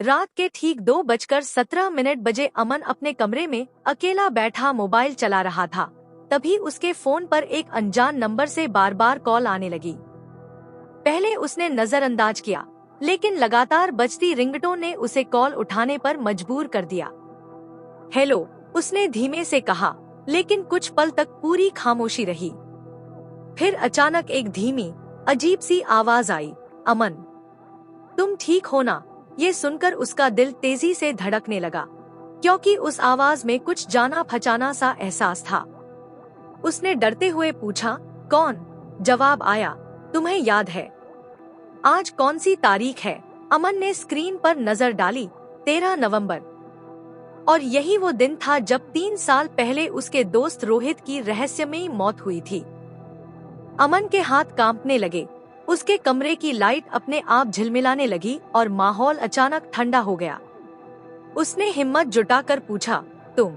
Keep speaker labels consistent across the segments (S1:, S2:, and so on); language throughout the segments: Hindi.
S1: रात के ठीक 2:17 बजे अमन अपने कमरे में अकेला बैठा मोबाइल चला रहा था। तभी उसके फोन पर एक अनजान नंबर से बार बार कॉल आने लगी। पहले उसने नजरअंदाज किया, लेकिन लगातार बजती रिंगटोन ने उसे कॉल उठाने पर मजबूर कर दिया। हेलो, उसने धीमे से कहा, लेकिन कुछ पल तक पूरी खामोशी रही। फिर अचानक एक धीमी, अजीब सी आवाज आई, अमन, तुम ठीक हो ना? ये सुनकर उसका दिल तेजी से धड़कने लगा, क्योंकि उस आवाज में कुछ जाना पहचाना सा एहसास था। उसने डरते हुए पूछा, कौन? जवाब आया, तुम्हें याद है? आज कौन सी तारीख है? अमन ने स्क्रीन पर नजर डाली, 13 नवंबर। और यही वो दिन था जब 3 साल पहले उसके दोस्त रोहित की रहस्यमयी मौत हुई थी। अमन के हाथ कांपने लगे, उसके कमरे की लाइट अपने आप झिलमिलाने लगी और माहौल अचानक ठंडा हो गया। उसने हिम्मत जुटाकर पूछा, तुम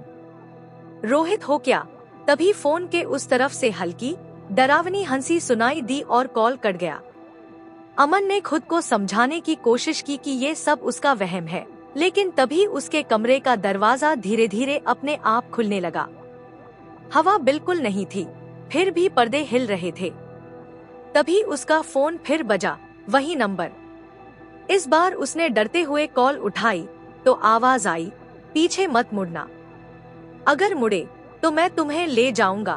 S1: रोहित हो क्या? तभी फोन के उस तरफ से हल्की, डरावनी हंसी सुनाई दी और कॉल कट गया। अमन ने खुद को समझाने की कोशिश की कि ये सब उसका वहम है, लेकिन तभी उसके कमरे का दरवाजा धीरे धीरे अपने आप खुलने लगा। हवा बिल्कुल नहीं थी, फिर भी पर्दे हिल रहे थे। तभी उसका फोन फिर बजा, वही नंबर। इस बार उसने डरते हुए कॉल उठाई तो आवाज आई, पीछे मत मुड़ना, अगर मुड़े तो मैं तुम्हें ले जाऊंगा।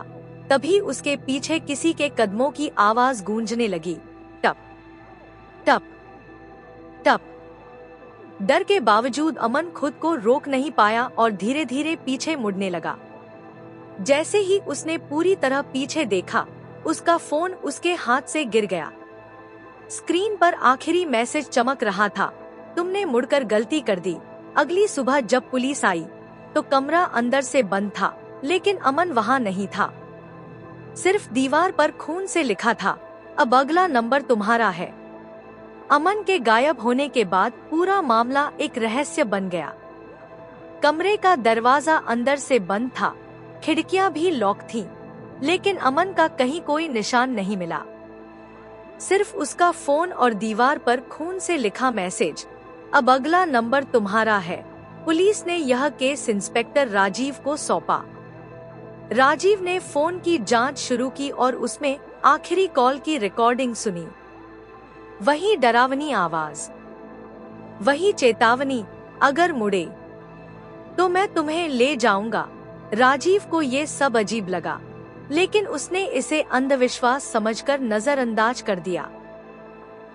S1: तभी उसके पीछे किसी के कदमों की आवाज गूंजने लगी, टप टप टप। डर के बावजूद अमन खुद को रोक नहीं पाया और धीरे धीरे पीछे मुड़ने लगा। जैसे ही उसने पूरी तरह पीछे देखा, उसका फोन उसके हाथ से गिर गया। स्क्रीन पर आखिरी मैसेज चमक रहा था, तुमने मुड़कर गलती कर दी। अगली सुबह जब पुलिस आई तो कमरा अंदर से बंद था, लेकिन अमन वहां नहीं था। सिर्फ दीवार पर खून से लिखा था, अब अगला नंबर तुम्हारा है। अमन के गायब होने के बाद पूरा मामला एक रहस्य बन गया। कमरे का दरवाजा अंदर से बंद था, खिड़कियां भी लॉक थीं, लेकिन अमन का कहीं कोई निशान नहीं मिला। सिर्फ उसका फोन और दीवार पर खून से लिखा मैसेज, अब अगला नंबर तुम्हारा है। पुलिस ने यह केस इंस्पेक्टर राजीव को सौंपा। राजीव ने फोन की जांच शुरू की और उसमें आखिरी कॉल की रिकॉर्डिंग सुनी। वही डरावनी आवाज, वही चेतावनी, अगर मुड़े तो मैं तुम्हें ले जाऊंगा। राजीव को ये सब अजीब लगा, लेकिन उसने इसे अंधविश्वास समझकर नजरअंदाज कर दिया।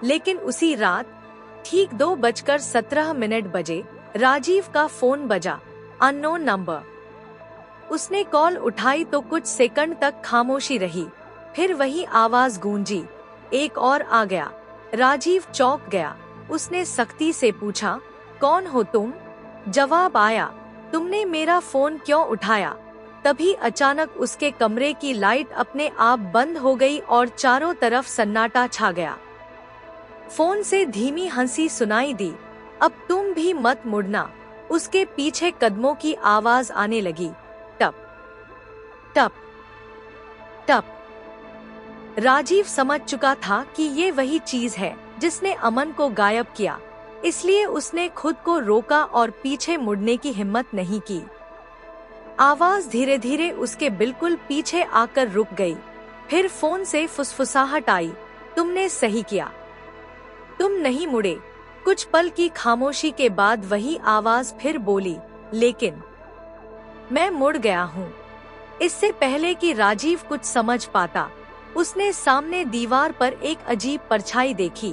S1: लेकिन उसी रात ठीक 2:17 बजे राजीव का फोन बजा, अननोन नंबर। उसने कॉल उठाई तो कुछ सेकंड तक खामोशी रही, फिर वही आवाज गूंजी, एक और आ गया। राजीव चौंक गया, उसने सख्ती से पूछा, कौन हो तुम? जवाब आया, तुमने मेरा फोन क्यों उठाया? तभी अचानक उसके कमरे की लाइट अपने आप बंद हो गई और चारों तरफ सन्नाटा छा गया। फोन से धीमी हंसी सुनाई दी, अब तुम भी मत मुड़ना। उसके पीछे कदमों की आवाज आने लगी, टप टप टप। राजीव समझ चुका था कि ये वही चीज है जिसने अमन को गायब किया, इसलिए उसने खुद को रोका और पीछे मुड़ने की हिम्मत नहीं की। आवाज धीरे धीरे उसके बिल्कुल पीछे आकर रुक गई। फिर फोन से फुसफुसाहट आई, तुमने सही किया, तुम नहीं मुड़े। कुछ पल की खामोशी के बाद वही आवाज फिर बोली, लेकिन मैं मुड़ गया हूँ। इससे पहले कि राजीव कुछ समझ पाता, उसने सामने दीवार पर एक अजीब परछाई देखी।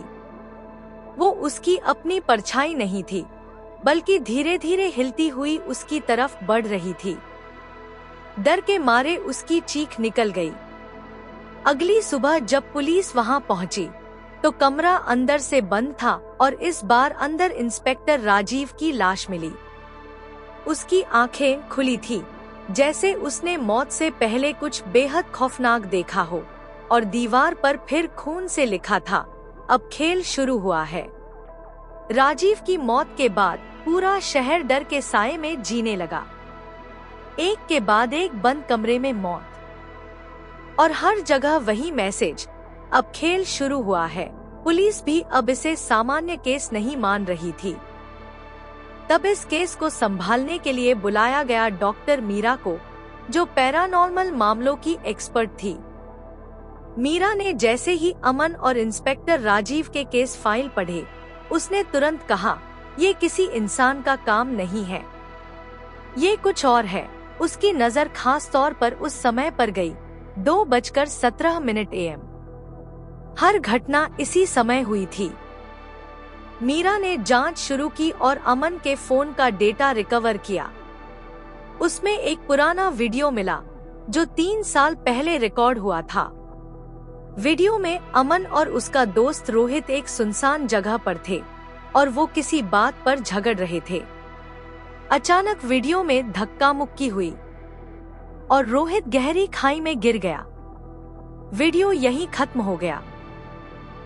S1: वो उसकी अपनी परछाई नहीं थी, बल्कि धीरे धीरे हिलती हुई उसकी तरफ बढ़ रही थी। डर के मारे उसकी चीख निकल गई। अगली सुबह जब पुलिस वहां पहुंची तो कमरा अंदर से बंद था और इस बार अंदर इंस्पेक्टर राजीव की लाश मिली। उसकी आंखें खुली थी, जैसे उसने मौत से पहले कुछ बेहद खौफनाक देखा हो, और दीवार पर फिर खून से लिखा था, अब खेल शुरू हुआ है। राजीव की मौत के बाद पूरा शहर डर के साए में जीने लगा। एक के बाद एक बंद कमरे में मौत, और हर जगह वही मैसेज, अब खेल शुरू हुआ है। पुलिस भी अब इसे सामान्य केस नहीं मान रही थी। तब इस केस को संभालने के लिए बुलाया गया डॉक्टर मीरा को, जो पैरानॉर्मल मामलों की एक्सपर्ट थी। मीरा ने जैसे ही अमन और इंस्पेक्टर राजीव के केस फाइल पढ़े, उसने तुरंत कहा, ये किसी इंसान का काम नहीं है, ये कुछ और है। उसकी नजर खास तौर पर उस समय पर गई, 2:17 AM। हर घटना इसी समय हुई थी। मीरा ने जांच शुरू की और अमन के फोन का डेटा रिकवर किया। उसमें एक पुराना वीडियो मिला, जो 3 साल पहले रिकॉर्ड हुआ था। वीडियो में अमन और उसका दोस्त रोहित एक सुनसान जगह पर थे और वो किसी बात पर झगड़ रहे थे। अचानक वीडियो में धक्का मुक्की हुई और रोहित गहरी खाई में गिर गया। वीडियो यहीं खत्म हो गया।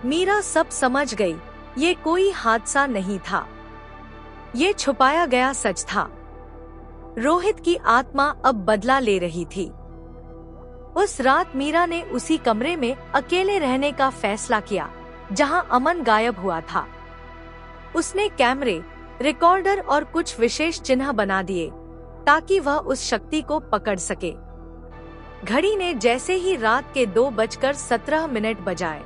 S1: मीरा सब समझ गई, ये कोई हादसा नहीं था, ये छुपाया गया सच था। रोहित की आत्मा अब बदला ले रही थी। उस रात मीरा ने उसी कमरे में अकेले रहने का फैसला किया जहां अमन गायब हुआ था। उसने कैमरे, रिकॉर्डर और कुछ विशेष चिन्ह बना दिए ताकि वह उस शक्ति को पकड़ सके। घड़ी ने जैसे ही रात के 2:17 बजाए,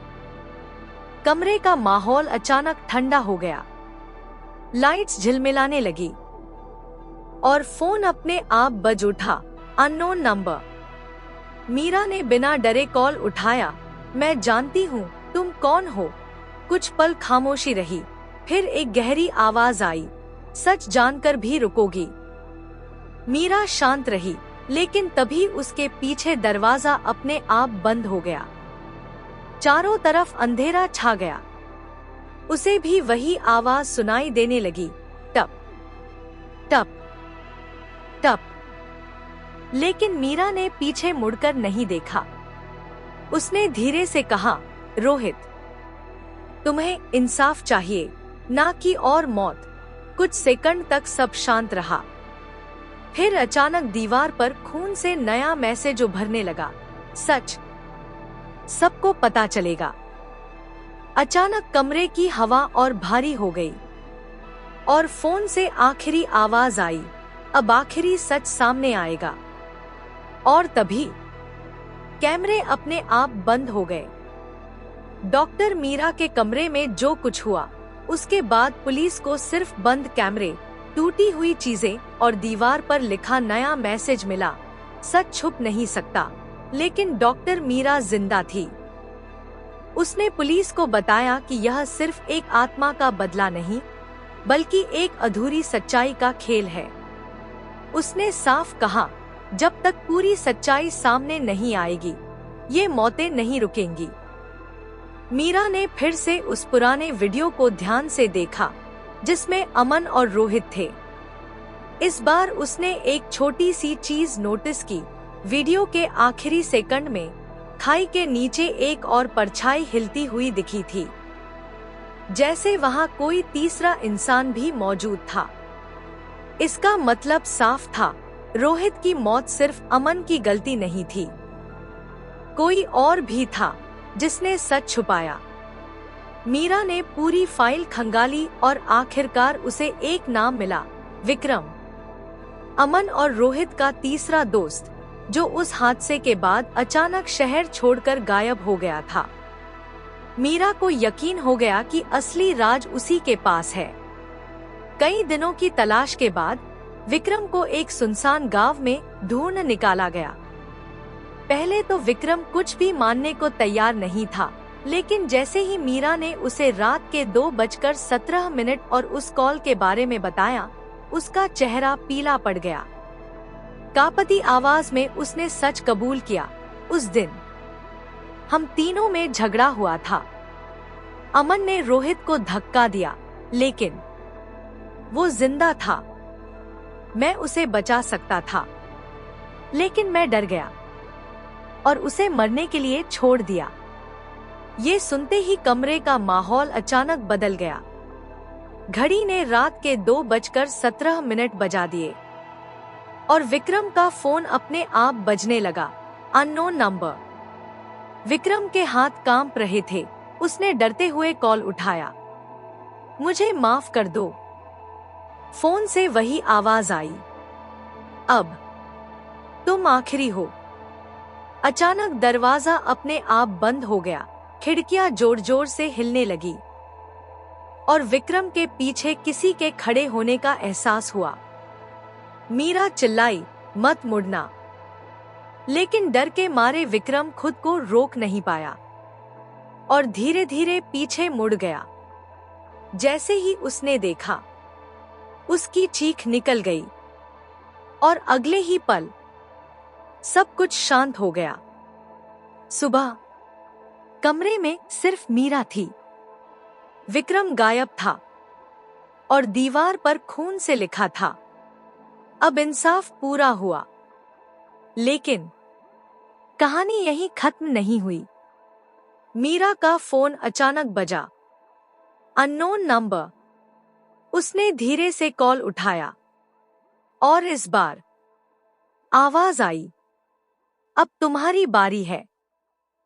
S1: कमरे का माहौल अचानक ठंडा हो गया। लाइट्स झिलमिलाने लगी और फोन अपने आप बज उठा। Unknown number. मीरा ने बिना डरे कॉल उठाया। मैं जानती हूँ तुम कौन हो। कुछ पल खामोशी रही, फिर एक गहरी आवाज आई, सच जानकर भी रुकोगी। मीरा शांत रही, लेकिन तभी उसके पीछे दरवाजा अपने आप बंद हो गया। चारों तरफ अंधेरा छा गया। उसे भी वही आवाज सुनाई देने लगी, टप टप टप। लेकिन मीरा ने पीछे मुड़कर नहीं देखा। उसने धीरे से कहा, रोहित, तुम्हें इंसाफ चाहिए, ना कि और मौत। कुछ सेकंड तक सब शांत रहा। फिर अचानक दीवार पर खून से नया मैसेज उभरने लगा, सच सबको पता चलेगा। अचानक कमरे की हवा और भारी हो गई और फोन से आखिरी आवाज आई, अब आखिरी सच सामने आएगा। और तभी कैमरे अपने आप बंद हो गए। डॉक्टर मीरा के कमरे में जो कुछ हुआ, उसके बाद पुलिस को सिर्फ बंद कैमरे, टूटी हुई चीजें और दीवार पर लिखा नया मैसेज मिला। सच छुप नहीं सकता, लेकिन डॉक्टर मीरा जिंदा थी। उसने पुलिस को बताया कि यह सिर्फ एक आत्मा का बदला नहीं, बल्कि एक अधूरी सच्चाई का खेल है। उसने साफ कहा, जब तक पूरी सच्चाई सामने नहीं आएगी, ये मौतें नहीं रुकेंगी। मीरा ने फिर से उस पुराने वीडियो को ध्यान से देखा, जिसमें अमन और रोहित थे। इस बार उसने एक छोटी सी चीज नोटिस की। वीडियो के आखिरी सेकंड में खाई के नीचे एक और परछाई हिलती हुई दिखी थी, जैसे वहां कोई तीसरा इंसान भी मौजूद था। इसका मतलब साफ था, रोहित की मौत सिर्फ अमन की गलती नहीं थी, कोई और भी था जिसने सच छुपाया। मीरा ने पूरी फाइल खंगाली और आखिरकार उसे एक नाम मिला, विक्रम। अमन और रोहित का तीसरा दोस्त, जो उस हादसे के बाद अचानक शहर छोड़कर गायब हो गया था। मीरा को यकीन हो गया कि असली राज उसी के पास है। कई दिनों की तलाश के बाद विक्रम को एक सुनसान गांव में ढूंढ निकाला गया। पहले तो विक्रम कुछ भी मानने को तैयार नहीं था, लेकिन जैसे ही मीरा ने उसे रात के 2:17 और उस कॉल के बारे में बताया, उसका चेहरा पीला पड़ गया। कांपती आवाज में उसने सच कबूल किया, उस दिन हम तीनों में झगड़ा हुआ था। अमन ने रोहित को धक्का दिया, लेकिन वो जिंदा था। मैं उसे बचा सकता था, लेकिन मैं डर गया और उसे मरने के लिए छोड़ दिया। ये सुनते ही कमरे का माहौल अचानक बदल गया। घड़ी ने रात के 2:17 बजा दिए और विक्रम का फोन अपने आप बजने लगा। Unknown number. विक्रम के हाथ कांप रहे थे। उसने डरते हुए कॉल उठाया। मुझे माफ कर दो। फोन से वही आवाज आई, अब तुम आखिरी हो। अचानक दरवाजा अपने आप बंद हो गया, खिड़कियां जोर जोर से हिलने लगी और विक्रम के पीछे किसी के खड़े होने का एहसास हुआ। मीरा चिल्लाई, मत मुड़ना। लेकिन डर के मारे विक्रम खुद को रोक नहीं पाया और धीरे धीरे पीछे मुड़ गया। जैसे ही उसने देखा, उसकी चीख निकल गई और अगले ही पल सब कुछ शांत हो गया। सुबह कमरे में सिर्फ मीरा थी। विक्रम गायब था और दीवार पर खून से लिखा था, अब इंसाफ पूरा हुआ। लेकिन कहानी यहीं खत्म नहीं हुई। मीरा का फोन अचानक बजा। Unknown number. उसने धीरे से कॉल उठाया और इस बार आवाज आई, अब तुम्हारी बारी है।